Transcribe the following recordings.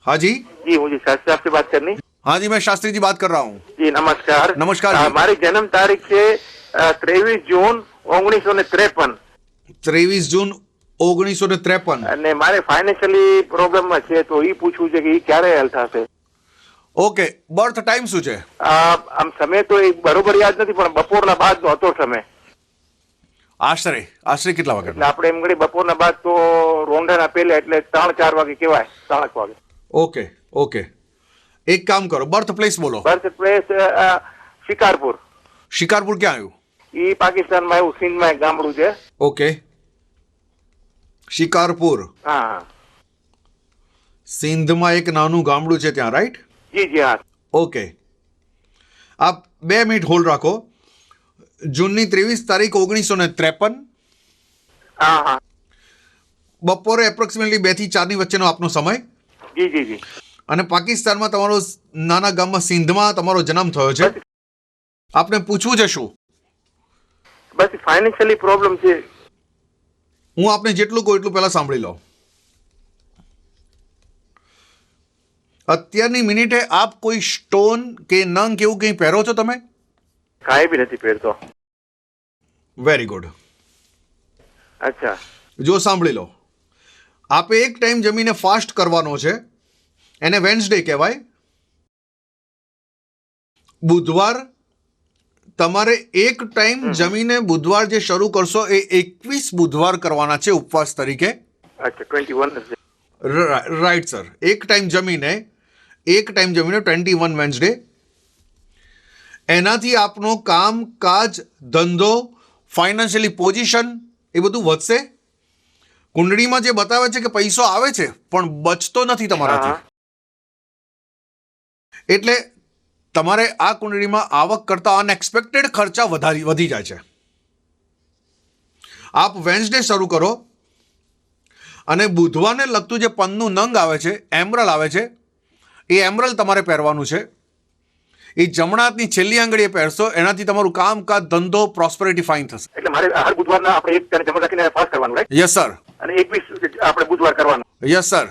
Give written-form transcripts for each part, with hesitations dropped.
हाँ जी। जी मुझे शास्त्री आपसे बात करनी। हाँ जी, मैं शास्त्री जी बात कर रहा हूँ। जी नमस्कार। नमस्कार जी। મારી જન્મ તારીખ છે 23 જૂન 1953 23 જૂન 1953। અને મારે ફાઇનાન્શિયલી પ્રોબ્લેમમાં છે તો એ પૂછવું છે કે એ ક્યારે હલ થશે? ઓકે, બર્થ ટાઈમ શું છે? આમ સમય તો એ બરોબર યાદ નથી પણ બપોરના બાદનો હતો સમય. આશરે આશરે કેટલા એટલે વાગે? આપણે એમ ગણી બપોરના બાદ તો રોંઢાના પહેલા એટલે 3-4 વાગે કહેવાય, 3 વાગે. ઓકે ઓકે, એક કામ કરો, બર્થ પ્લેસ બોલો। Birth place Shikarpur. શિકારપુર ક્યાં આવ્યું? એ પાકિસ્તાનમાં એવું સિંધમાં એક ગામડું છે. ઓકે, શિકારપુર હા હા સિંધમાં એક નાનું ગામડું છે ત્યાં, રાઈટ? જી જી હા. ઓકે, આપ 2 મિનિટ હોલ્ડ રાખો। જૂનની 23 તારીખ 1953, હા હા બપોરે એપ્રોક્સિમેટલી 2 થી 4 ની વચ્ચેનો આપનો સમય, જી જી જી. અને પાકિસ્તાનમાં તમારો નાના ગામમાં સિંધમાં તમારો જન્મ થયો છે। આપને પૂછવું છે શું? બસ ફાઇનાન્શિયલી પ્રોબ્લેમ છે. હું આપને જેટલું કહું એટલું પહેલા સાંભળી લો। અત્યારની મિનિટે આપ કોઈ સ્ટોન કે નંગ કે એવું કંઈ પહેરો છો તમે? કાંઈ બી નથી પહેરતો. Very good. અચ્છા જો સાંભળી લો, આપે એક ટાઈમ જમીને ફાસ્ટ કરવાનો છે, એને વેન્સડે કહેવાય। બુધવાર તમારે એક ટાઈમ જમીને બુધવાર જે શરૂ કરશો એ 21 બુધવાર કરવાના છે ઉપવાસ તરીકે। અચ્છા 21 રાઈટ સર, એક ટાઈમ જમીને 21 વેન્સડે। એનાથી આપનો કામ કાજ ધંધો ફાઇનાન્શિયલી પોઝિશન એ બધું વધશે। કુંડળીમાં જે બતાવે છે કે પૈસો આવે છે પણ બચતો નથી તમારાથી, એટલે તમારે આ કુંડળીમાં આવક કરતા અનએક્સપેક્ટેડ ખર્ચા વધી જાય છે। આપ વેન્સડે શરૂ કરો અને બુધવારને લગતું જે પનનું નંગ આવે છે, એમરલ આવે છે, એ એમરલ તમારે પહેરવાનું છે। એ જમણા હાથની છેલ્લી આંગળીએ પહેરશો, એનાથી તમારું કામકાજ ધંધો પ્રોસ્પેરિટી ફાઇન થશે। એટલે મારે હર બુધવારના આપણે એક જણ જમા રાખીને પાસ કરવાનું, રાઈટ? યસ સર, અને 21 આપણે બુધવાર કરવાનું યસ સર,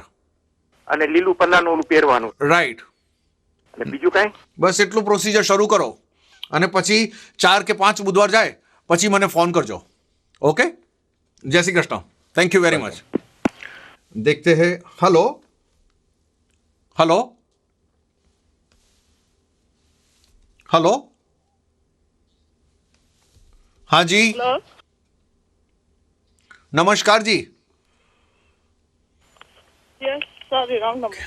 અને લીલું પન્નાનું ઓલું પહેરવાનું રાઈટ। અને બીજું કાંઈ? બસ એટલું પ્રોસિજર શરૂ કરો અને પછી 4 કે 5 બુધવાર જાય પછી મને ફોન કરજો। ઓકે, જય Shri Krishna, thank you very much. देखते हैं। हेलो हेलो हेलो, हाँ जी हेलो। नमस्कार जी। Yes sorry wrong number.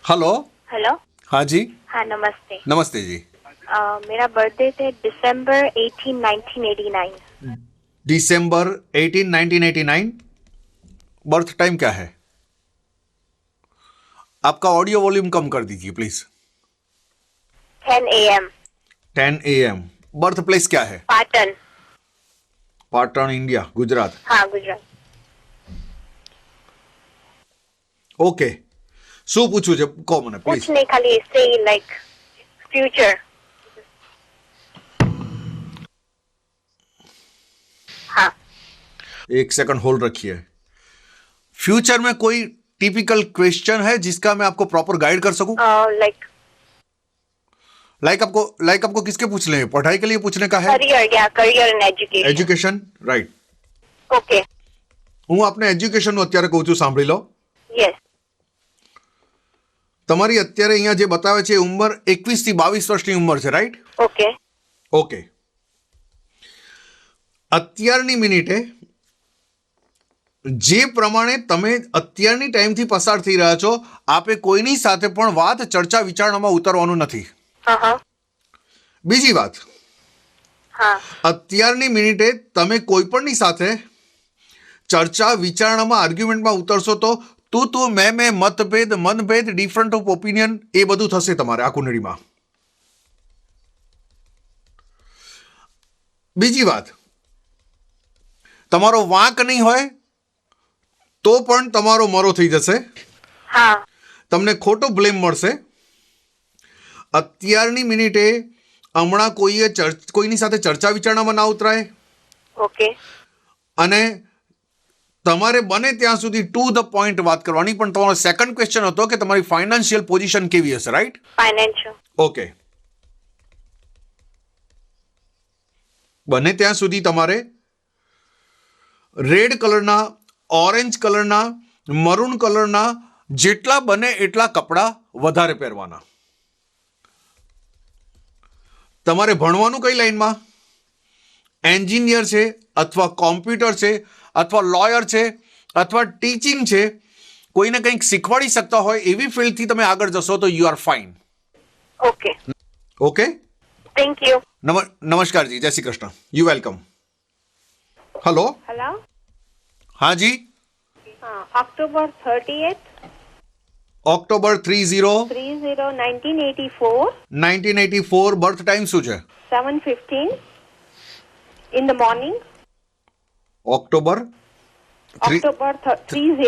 Hello, hello. हाँ जी, हाँ नमस्ते। नमस्ते जी। मेरा बर्थडे थे दिसंबर 18 1989। दिसंबर 18 1989। बर्थ टाइम क्या है? आपका ऑडियो वॉल्यूम कम कर दीजिए please. 10 AM। 10 AM। Birth place क्या है? पाटन। पाटण, इंडिया, गुजरात। हाँ गुजरात। ओके, શું પૂછવું છે કહો મને પ્લીઝ। कुछ नहीं खाली से लाइक फ्यूचर। हाँ। एक सेकंड होल्ड रखिए। फ्यूचर में कोई टिपिकल क्वेश्चन है जिसका मैं आपको प्रॉपर गाइड कर सकूं? लाइक आपको किसके पूछने हैं? पढ़ाई के लिए पूछने का है? करियर या career and education. Education, right. Okay. હું આપને એજ્યુકેશનનું અત્યારે કહું છું, સાંભળી લો। यस। તમારી અત્યારે અહીંયા જે બતાવે છે ઉંમર 21 થી 22 વર્ષની ઉંમર છે, રાઈટ? ओके। ઓકે, અત્યારની મિનિટે જે પ્રમાણે તમે અત્યારની ટાઈમથી પસાર થઈ રહ્યા છો, આપે કોઈની સાથે પણ વાત ચર્ચા વિચારણામાં ઉતરવાનું નથી। हाँ हाँ બીજી વાત, हाँ અત્યારની મિનિટે તમે કોઈ પણની સાથે ચર્ચા વિચારણામાં આર્ગ્યુમેન્ટમાં ઉતરશો તો તું મેં મતભેદ મનભેદ ડિફરન્ટ ઓફ ઓપિનિયન એ બધું થશે તમારે આ કુંડળીમાં। બીજી વાત, તમારો વાંક નહીં હોય તો પણ તમારો મરો થઈ જશે। हाँ તમને ખોટો બ્લેમ મળશે। અત્યારની મિનિટે હમણાં કોઈની સાથે ચર્ચા વિચારણામાં ના ઉતરાય ओके। અને તમારે બને ત્યાં સુધી ટુ ધ પોઈન્ટ વાત કરવાની, પણ તમારો સેકન્ડ ક્વેશ્ચન હતો કે તમારી ફાઇનાન્શિયલ પોઝિશન કેવી હશે, રાઈટ? Financial. ઓકે. બને ત્યાં સુધી તમારે રેડ કલરના, ઓરેન્જ કલરના, મરૂન કલરના જેટલા બને એટલા કપડાં વધારે પહેરવાના. તમારે ભણવાનું કઈ લાઈનમાં? એન્જિનિયર છે, અથવા કોમ્પ્યુટર છે, અથવા લોયર છે, અથવા ટીચિંગ છે, કોઈને કંઈક શીખવાડી શકતા હોય એવી ફિલ્ડથી તમે આગળ જશો તો you are fine. Okay. Okay. Thank you. નમસ્કાર જી, જય Shri Krishna. You welcome. Hello. Hello? હા જી. October 30th, October 30 1984, 1984 birth time શું છે? 7:15 in the morning. ઓક્ટોબર October 30,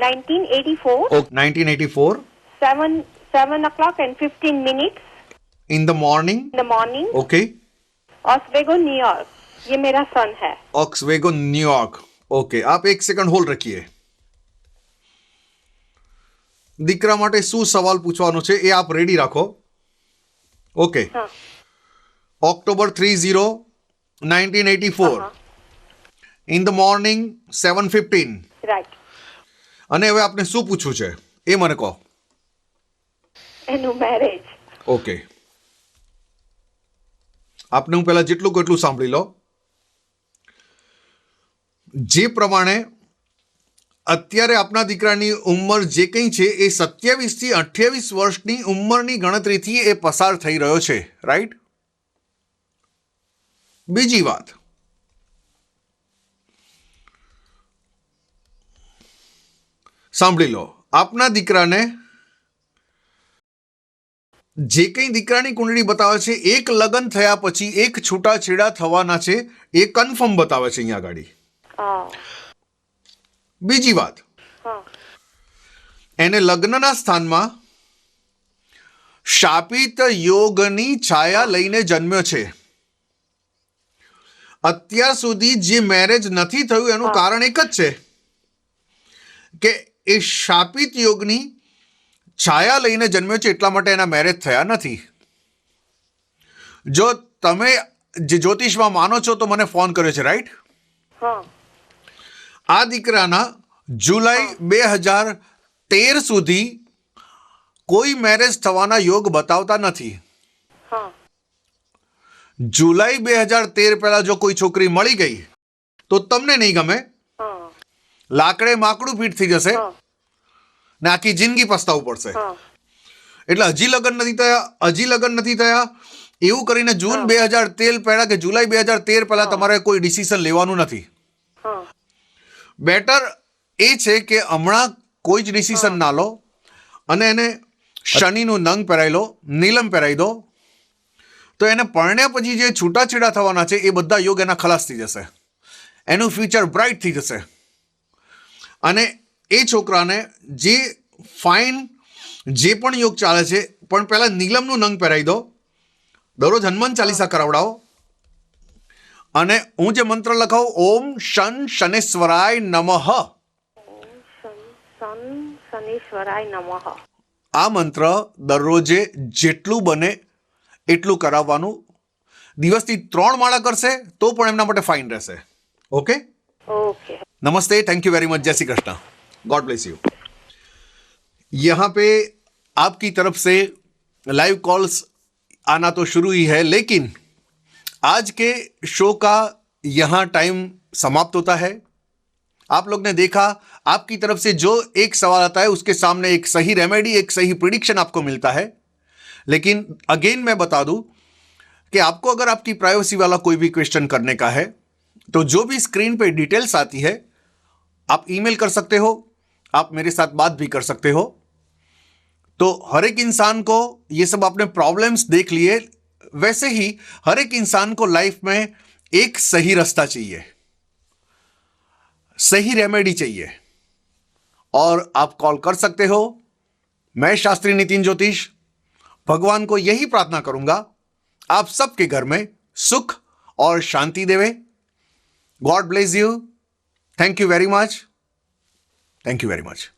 1984, 1984 7 o'clock and 15 minutes in the morning. in the morning, okay. Oswego, New York. ये मेरा सन है. ऑक्सवेगो न्यूयॉर्क. ओके, आप एक सेकंड होल्ड रखिए. દીકરા માટે શું સવાલ પૂછવાનો છે એ આપ રેડી રાખો. ઓકે. हाँ. October 30 1984 in the morning 7:15. Right. અને હવે આપને શું પૂછવું છે એ મને કહો. એનું મેરેજ. ઓકે. આપને હું પહેલા જેટલું કહું એટલું સાંભળી લો. જે પ્રમાણે અત્યારે આપના દીકરાની ઉંમર જે કંઈ છે એ 27 થી 28 વર્ષની ઉંમરની ગણતરીથી એ પસાર થઈ રહ્યો છે, રાઈટ? બીજી વાત, સાંભળી લો. આપના દીકરાને જે કંઈ દીકરાની કુંડળી બતાવે છે, એક લગ્ન થયા પછી એક છૂટાછેડા થવાના છે એ કન્ફર્મ બતાવે છે અહીંયા આગળ. બીજી વાત, હા. એને લગ્નના સ્થાનમાં શાપિત યોગની છાયા લઈને જન્મ્યો છે. અત્યાર સુધી જે મેરેજ નથી થયું એનું કારણ એક જ છે કે એ શાપિત યોગની છાયા લઈને જન્મ્યો છે, એટલા માટે એના મેરેજ થયા નથી. જો તમે જે જ્યોતિષમાં માનો છો તો મને ફોન કર્યો છે, રાઈટ? હા. આ દીકરાના જુલાઈ 2013 સુધી કોઈ મેરેજ થવાના યોગ બતાવતા નથી. હા. જુલાઈ 2013 પહેલા જો કોઈ છોકરી મળી ગઈ તો તમને નહીં ગમે, હા. લાકડે માકડું ફીટ થઈ જશે હા. ને આખી જિંદગી પસ્તાવું પડશે. હા. એટલે હજી લગ્ન નથી થયા એવું કરીને જૂન 2013 પહેલા કે જુલાઈ 2013 પહેલા તમારે કોઈ ડિસિઝન લેવાનું નથી. હા. બેટર એ છે કે હમણાં કોઈ જ ડિસિઝન ના લો અને એને શનિનું નંગ પહેરાવી લો, નીલમ પહેરાવી દો, તો એને પરણ્યા પછી જે છૂટાછેડા થવાના છે એ બધા યોગ એના ખલાસ થઈ જશે, એનું ફ્યુચર બ્રાઇટ થઈ જશે. અને એ છોકરાને જે ફાઇન જે પણ યોગ ચાલે છે, પણ પહેલાં નીલમનું નંગ પહેરાવી દો, દરરોજ હનુમાન ચાલીસા કરાવડાવો, અને હું જે મંત્ર લખાવું, ઓમ શનેશ્વરાય નમઃ, શનીશ્વરાય નમઃ. આ મંત્ર દરરોજે જેટલું બને એટલું કરાવવાનું. દિવસથી 3 માળા કરશે તો પણ એમના માટે ફાઇન રહેશે. ઓકે. ओके. नमस्ते, थैंक यू वेरी मच, जय Shri Krishna, God bless you. यहाँ पे आपकी तरफ से लाइव कॉल्स आना तो शुरू ही है, लेकिन आज के शो का यहाँ टाइम समाप्त होता है. आप लोग ने देखा, आपकी तरफ से जो एक सवाल आता है उसके सामने एक सही रेमेडी, एक सही प्रिडिक्शन आपको मिलता है. लेकिन अगेन मैं बता दूं कि आपको अगर आपकी प्राइवेसी वाला कोई भी क्वेश्चन करने का है तो जो भी स्क्रीन पे डिटेल्स आती है आप ईमेल कर सकते हो, आप मेरे साथ बात भी कर सकते हो. तो हर एक इंसान को ये सब आपने प्रॉब्लम्स देख लिए, वैसे ही हर एक इंसान को लाइफ में एक सही रास्ता चाहिए, सही रेमेडी चाहिए, और आप कॉल कर सकते हो. मैं शास्त्री नितिन ज्योतिष भगवान को यही प्रार्थना करूंगा आप सबके घर में सुख और शांति देवे. God bless you. Thank you very much. Thank you very much.